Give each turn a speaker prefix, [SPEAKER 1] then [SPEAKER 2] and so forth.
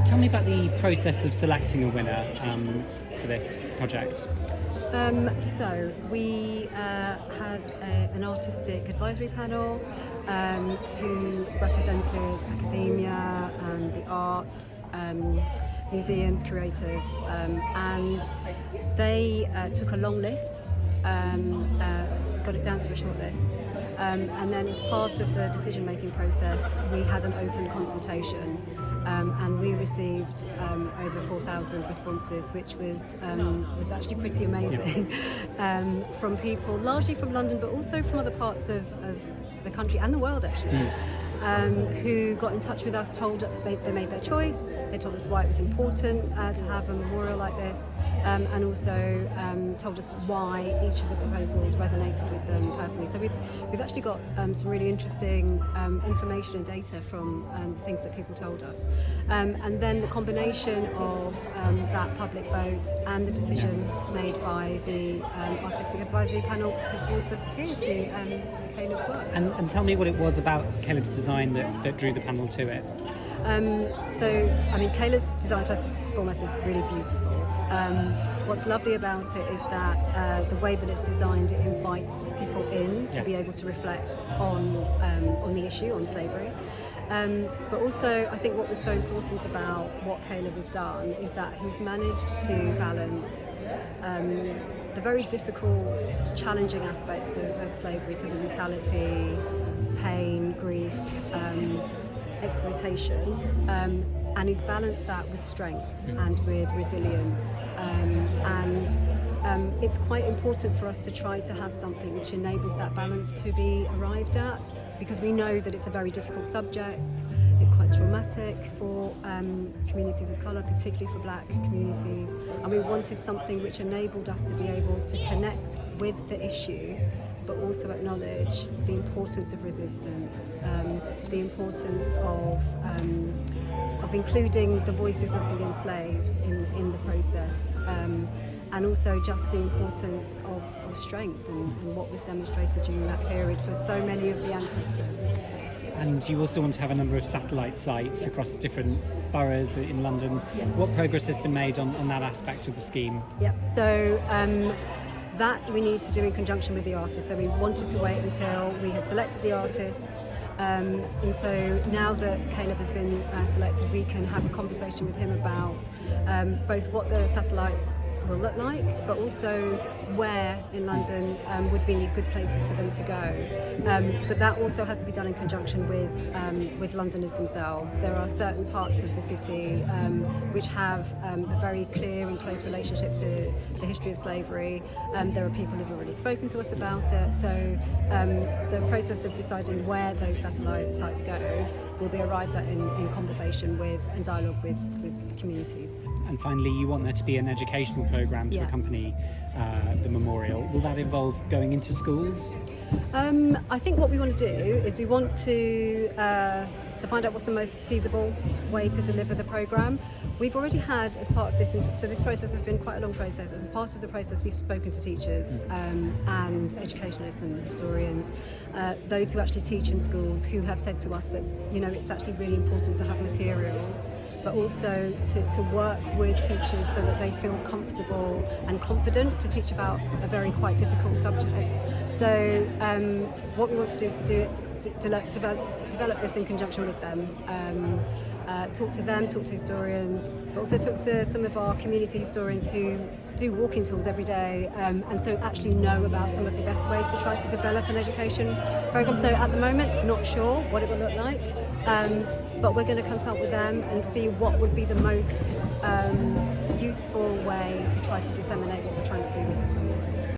[SPEAKER 1] Tell me about the process of selecting a winner for this project.
[SPEAKER 2] So we had an artistic advisory panel who represented academia, the arts, museums, curators, and they took a long list, got it down to a short list, and then as part of the decision-making process we had an open consultation. And we received over 4,000 responses, which was actually pretty amazing, from people largely from London, but also from other parts of the country and the world actually, who got in touch with us, they made their choice, they told us why it was important to have a memorial like this, and also told us why each of the proposals resonated with them personally. So we've actually got some really interesting information and data from things that people told us, and then the combination of that public vote and the decision made by the artistic advisory panel has brought us here to Caleb's work.
[SPEAKER 1] And tell me what it was about Caleb's design that drew the panel to it.
[SPEAKER 2] Caleb's design, first and foremost, is really beautiful. What's lovely about it is that the way that it's designed, it invites people in to be able to reflect on the issue, on slavery. But also, I think what was so important about what Caleb has done is that he's managed to balance the very difficult, challenging aspects of slavery, so the brutality, pain, grief, exploitation, and he's balanced that with strength and with resilience, and it's quite important for us to try to have something which enables that balance to be arrived at, because we know that it's a very difficult subject. It's quite traumatic for communities of colour, particularly for black communities, and we wanted something which enabled us to be able to connect with the issue but also acknowledge the importance of resistance, the importance of including the voices of the enslaved in the process, and also just the importance of strength and what was demonstrated during that period for so many of the ancestors.
[SPEAKER 1] And you also want to have a number of satellite sites across different boroughs in London.
[SPEAKER 2] Yeah.
[SPEAKER 1] What progress has been made on that aspect of the scheme?
[SPEAKER 2] Yeah, so that we need to do in conjunction with the artist. So we wanted to wait until we had selected the artist, and so now that Caleb has been selected, we can have a conversation with him about both what the satellites will look like, but also where in London would be good places for them to go. But that also has to be done in conjunction with Londoners themselves. There are certain parts of the city which have a very clear and close relationship to the history of slavery. There are people who've already spoken to us about it, so the process of deciding where those satellite sites go will be arrived at in conversation with and dialogue with communities.
[SPEAKER 1] And finally, you want there to be an educational programme to accompany the memorial. Will that involve going into schools?
[SPEAKER 2] I think what we want to do is we want to find out what's the most feasible way to deliver the programme. We've already had, as part of this, so this process has been quite a long process. As a part of the process, we've spoken to teachers and educationalists and historians, those who actually teach in schools, who have said to us that, you know, it's actually really important to have materials, but also to work with teachers so that they feel comfortable and confident to teach about a very quite difficult subject. So what we want to do is develop this in conjunction with them. Talk to them, talk to historians, but also talk to some of our community historians who do walking tours every day, and so actually know about some of the best ways to try to develop an education programme. So at the moment, not sure what it will look like, but we're going to consult with them and see what would be the most useful way to try to disseminate what we're trying to do with this one.